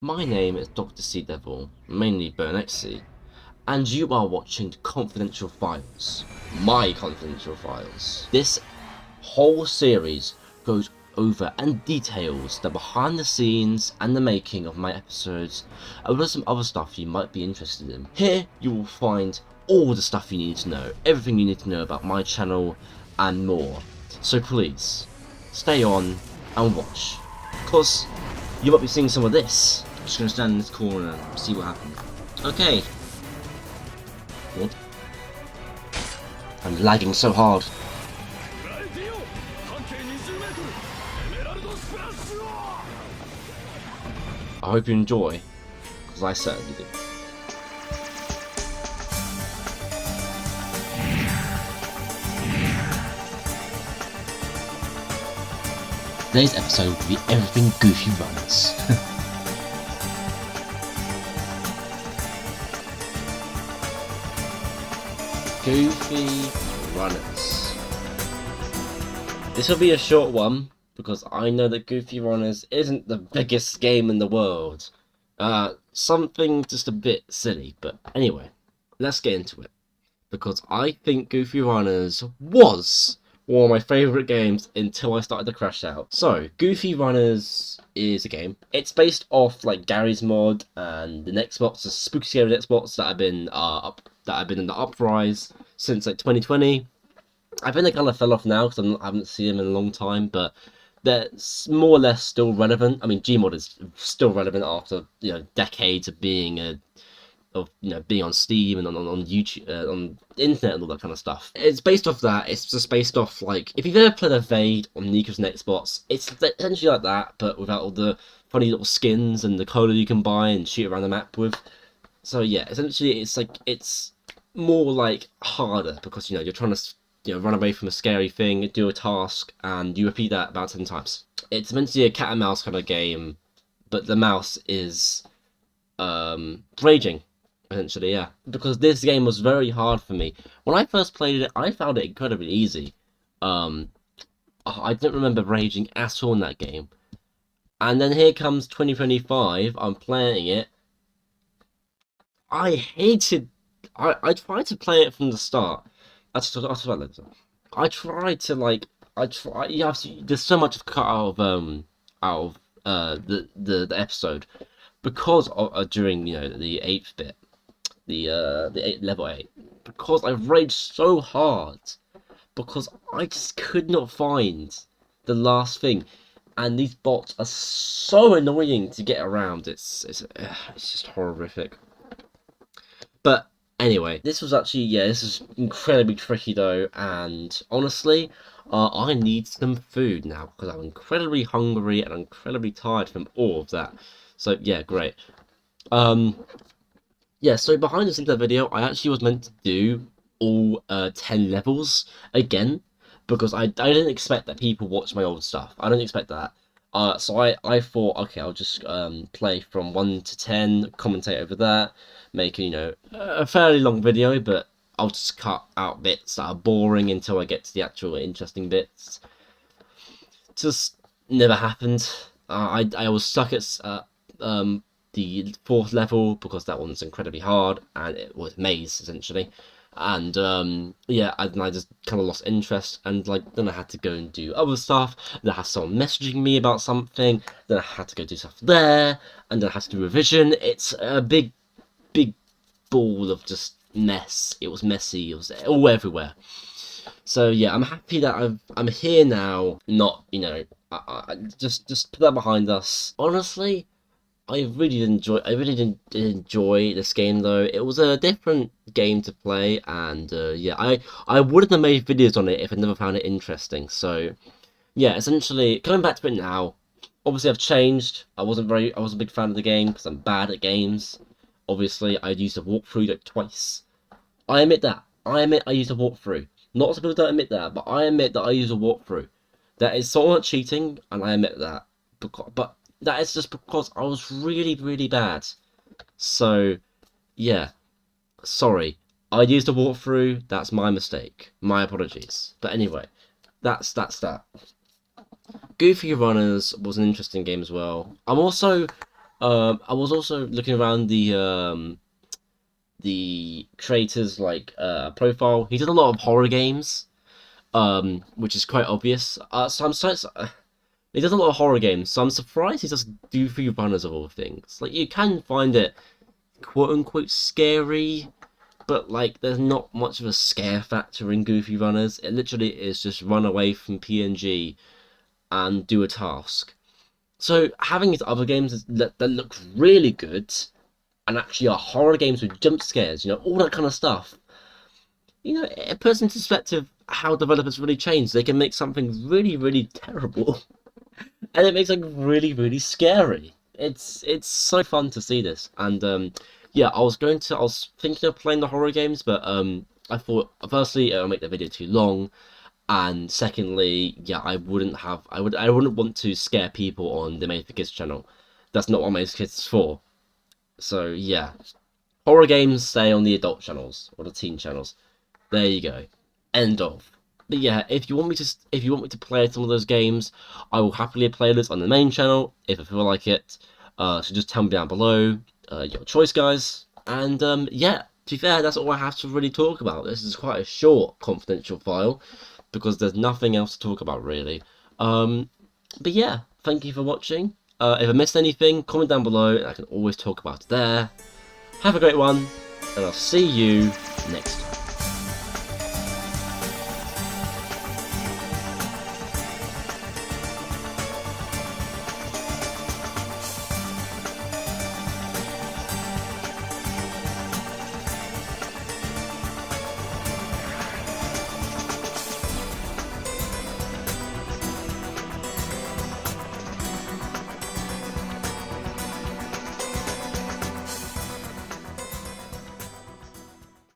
My name is Dr. Sea Devil, mainly Bernxee, and you are watching Confidential Files. My Confidential Files. This whole series goes over and details the behind the scenes and the making of my episodes, as well as some other stuff you might be interested in. Here you will find all the stuff you need to know, everything you need to know about my channel and more. So please, stay on and watch, because you might be seeing some of this. I'm just gonna stand in this corner and see what happens. Okay. What? I'm lagging so hard. I hope you enjoy, because I certainly do. Today's episode will be everything Goofy runs. Goofy Runners. This will be a short one, because I know that Goofy Runners isn't the biggest game in the world. Something just a bit silly, but anyway, let's get into it. Because I think Goofy Runners was one of my favourite games until I started to crash out. So, Goofy Runners is a game. It's based off like Gary's mod and the Xbox, the spooky scary Xbox that have been in the uprise since like 2020. I think they kind of fell off now because I haven't seen them in a long time, but they're more or less still relevant. I mean, Gmod is still relevant after decades of being being on Steam and on YouTube, on the internet and all that kind of stuff. It's based off that. It's just based off, like, if you've ever played Evade on Nico's Xbox, it's essentially like that, but without all the funny little skins and the cola you can buy and shoot around the map with. So yeah, essentially it's more like harder because you're trying to run away from a scary thing, do a task, and you repeat that about 10 times. It's meant to be a cat and mouse kind of game, but the mouse is raging. Essentially, yeah. Because this game was very hard for me. When I first played it, I found it incredibly easy. Um, I didn't remember raging at all in that game. And then here comes 2025, I'm playing it. I hated... I tried to play it from the start. I tried to, like... there's so much cut out of the episode. Because of, during, the 8th bit. The level 8, because I raged so hard because I just could not find the last thing, and these bots are so annoying to get around. It's just horrific. But anyway, this was actually this is incredibly tricky though, and honestly, I need some food now because I'm incredibly hungry and incredibly tired from all of that. So yeah, great. Yeah, so behind the scenes of the video, I actually was meant to do all 10 levels again, because I didn't expect that people watch my old stuff. I didn't expect that. So I thought, okay, I'll just play from 1 to 10, commentate over that, make, a fairly long video, but I'll just cut out bits that are boring until I get to the actual interesting bits. Just never happened. I was stuck at the 4th level because that one's incredibly hard and it was maze essentially, and yeah, I just kind of lost interest, and like then I had to go and do other stuff. Then I had someone messaging me about something, then I had to go do stuff there, and then I had to do revision. It's a big ball of just mess. It was messy, it was all everywhere. So yeah, I'm happy that I'm here now. Not just put that behind us. Honestly, I really did enjoy this game though. It was a different game to play, and yeah, I wouldn't have made videos on it if I never found it interesting. So yeah, essentially coming back to it now. Obviously, I've changed. I wasn't a big fan of the game because I'm bad at games. Obviously, I used a walkthrough like twice. I admit that. I admit I used a walkthrough. Lots of people don't admit that, but I admit that I use a walkthrough. That is somewhat cheating, and I admit that. But that is just because I was really bad. So, yeah, sorry. I used a walkthrough. That's my mistake. My apologies. But anyway, that's that. Goofy Runners was an interesting game as well. I'm also I was also looking around the creator's profile. He did a lot of horror games, which is quite obvious. He does a lot of horror games, so I'm surprised he does goofy runners of all things. Like, you can find it quote unquote scary, but like there's not much of a scare factor in Goofy Runners. It literally is just run away from PNG and do a task. So having his other games that look really good and actually are horror games with jump scares, all that kind of stuff. It puts into perspective how developers really change. They can make something really, really terrible, and it makes like really, really scary. It's so fun to see this, and yeah, I was thinking of playing the horror games, but I thought firstly it'll make the video too long, and secondly, yeah, I wouldn't want to scare people on the Made for Kids channel. That's not what Made for Kids is for. So yeah, horror games stay on the adult channels or the teen channels. There you go. End of. But yeah, if you want me to play some of those games, I will happily play this on the main channel if I feel like it. So just tell me down below your choice, guys. And yeah, to be fair, that's all I have to really talk about. This is quite a short confidential file because there's nothing else to talk about really. But yeah, thank you for watching. If I missed anything, comment down below and I can always talk about it there. Have a great one, and I'll see you next time.